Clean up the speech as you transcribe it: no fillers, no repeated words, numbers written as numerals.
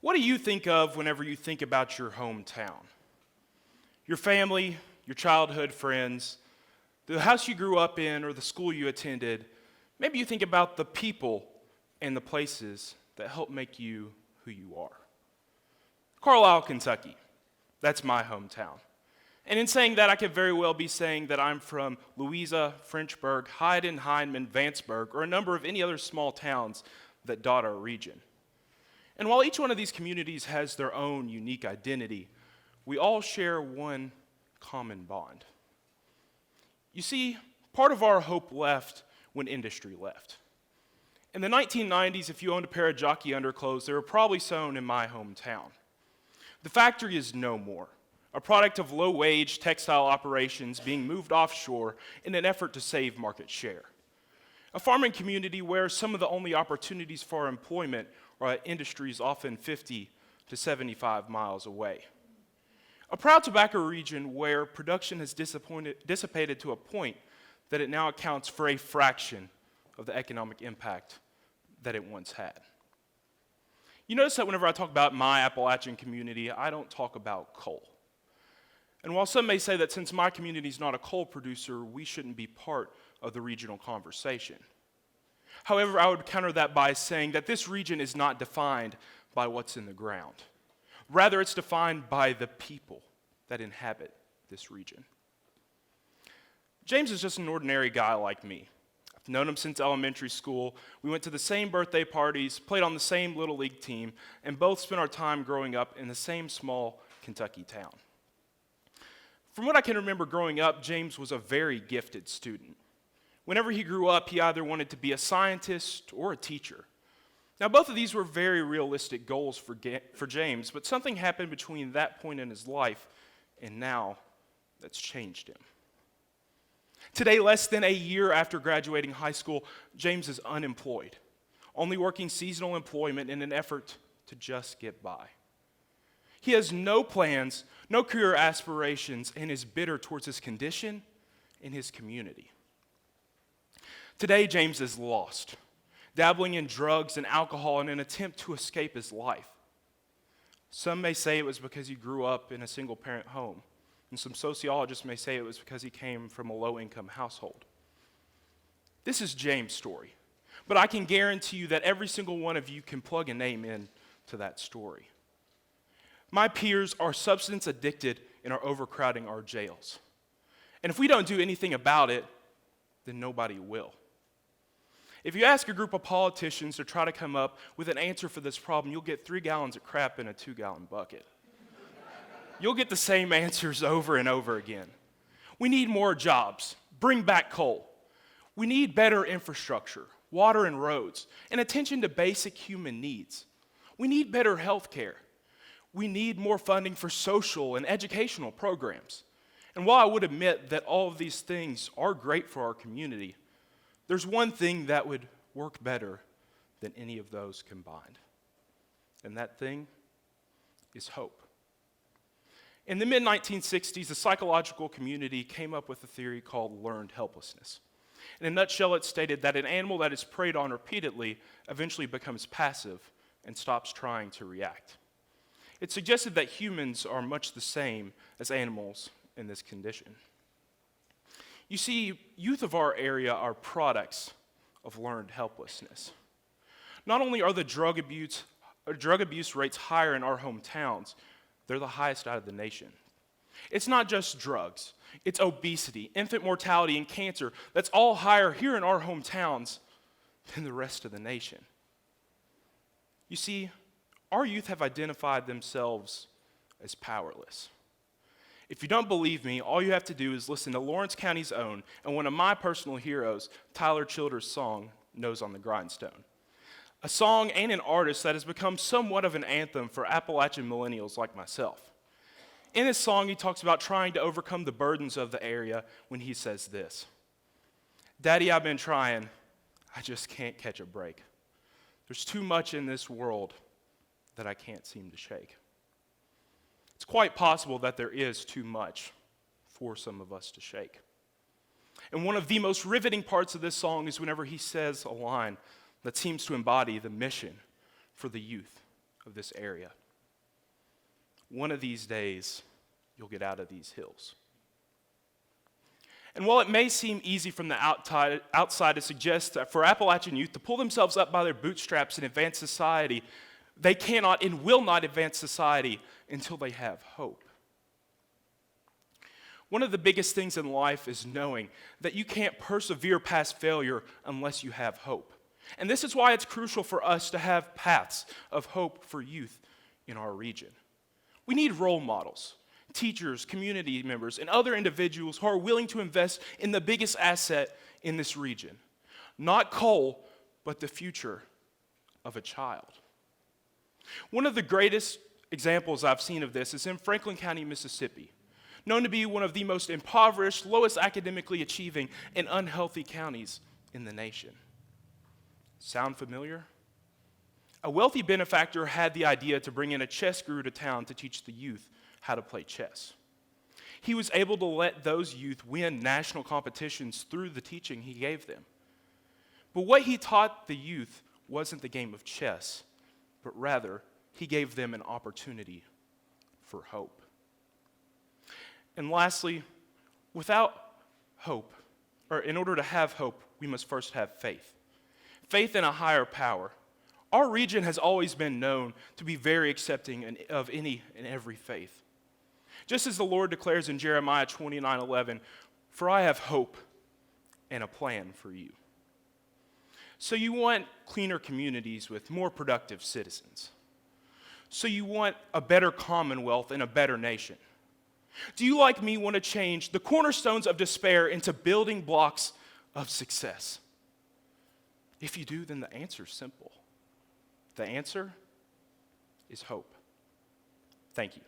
What do you think of whenever you think about your hometown? Your family, your childhood friends, the house you grew up in, or the school you attended. Maybe you think about the people and the places that help make you who you are. Carlisle, Kentucky. That's my hometown. And in saying that, I could very well be saying that I'm from Louisa, Frenchburg, Hyden, Hindman, Vanceburg, or a number of any other small towns that dot our region. And while each one of these communities has their own unique identity, we all share one common bond. You see, part of our hope left when industry left. In the 1990s, if you owned a pair of jockey underclothes, they were probably sewn in my hometown. The factory is no more, a product of low-wage textile operations being moved offshore in an effort to save market share. A farming community where some of the only opportunities for employment are at industries often 50 to 75 miles away. A proud tobacco region where production has dissipated to a point that it now accounts for a fraction of the economic impact that it once had. You notice that whenever I talk about my Appalachian community, I don't talk about coal. And while some may say that since my community is not a coal producer, we shouldn't be part of the regional conversation. However, I would counter that by saying that this region is not defined by what's in the ground. Rather, it's defined by the people that inhabit this region. James is just an ordinary guy like me. I've known him since elementary school. We went to the same birthday parties, played on the same Little League team, and both spent our time growing up in the same small Kentucky town. From what I can remember growing up, James was a very gifted student. Whenever he grew up, he either wanted to be a scientist or a teacher. Now, both of these were very realistic goals for James, but something happened between that point in his life and now that's changed him. Today, less than a year after graduating high school, James is unemployed, only working seasonal employment in an effort to just get by. He has no plans, no career aspirations, and is bitter towards his condition and his community. Today, James is lost, dabbling in drugs and alcohol in an attempt to escape his life. Some may say it was because he grew up in a single-parent home, and some sociologists may say it was because he came from a low-income household. This is James' story, but I can guarantee you that every single one of you can plug a name in to that story. My peers are substance addicted and are overcrowding our jails. And if we don't do anything about it, then nobody will. If you ask a group of politicians to try to come up with an answer for this problem, you'll get 3 gallons of crap in a 2-gallon bucket. You'll get the same answers over and over again. We need more jobs. Bring back coal. We need better infrastructure, water and roads, and attention to basic human needs. We need better health care. We need more funding for social and educational programs. And while I would admit that all of these things are great for our community, there's one thing that would work better than any of those combined. And that thing is hope. In the mid-1960s, the psychological community came up with a theory called learned helplessness. In a nutshell, it stated that an animal that is preyed on repeatedly eventually becomes passive and stops trying to react. It suggested that humans are much the same as animals in this condition. You see, youth of our area are products of learned helplessness. Not only are the drug abuse rates higher in our hometowns, they're the highest out of the nation. It's not just drugs. It's obesity, infant mortality, and cancer that's all higher here in our hometowns than the rest of the nation. You see, our youth have identified themselves as powerless. If you don't believe me, all you have to do is listen to Lawrence County's own and one of my personal heroes, Tyler Childers' song, Nose on the Grindstone. A song and an artist that has become somewhat of an anthem for Appalachian millennials like myself. In his song, he talks about trying to overcome the burdens of the area when he says this: "Daddy, I've been trying, I just can't catch a break. There's too much in this world that I can't seem to shake." It's quite possible that there is too much for some of us to shake. And one of the most riveting parts of this song is whenever he says a line that seems to embody the mission for the youth of this area. One of these days, you'll get out of these hills. And while it may seem easy from the outside to suggest that for Appalachian youth to pull themselves up by their bootstraps and advance society, they cannot and will not advance society until they have hope. One of the biggest things in life is knowing that you can't persevere past failure unless you have hope. And this is why it's crucial for us to have paths of hope for youth in our region. We need role models, teachers, community members, and other individuals who are willing to invest in the biggest asset in this region. Not coal, but the future of a child. One of the greatest examples I've seen of this is in Franklin County, Mississippi, known to be one of the most impoverished, lowest academically achieving, and unhealthy counties in the nation. Sound familiar? A wealthy benefactor had the idea to bring in a chess guru to town to teach the youth how to play chess. He was able to let those youth win national competitions through the teaching he gave them. But what he taught the youth wasn't the game of chess, but rather he gave them an opportunity for hope. And lastly, without hope, or in order to have hope, we must first have faith. Faith in a higher power. Our region has always been known to be very accepting of any and every faith. Just as the Lord declares in Jeremiah 29:11, "For I have hope and a plan for you." So you want cleaner communities with more productive citizens. So you want a better commonwealth and a better nation. Do you, like me, want to change the cornerstones of despair into building blocks of success? If you do, then the answer is simple. The answer is hope. Thank you.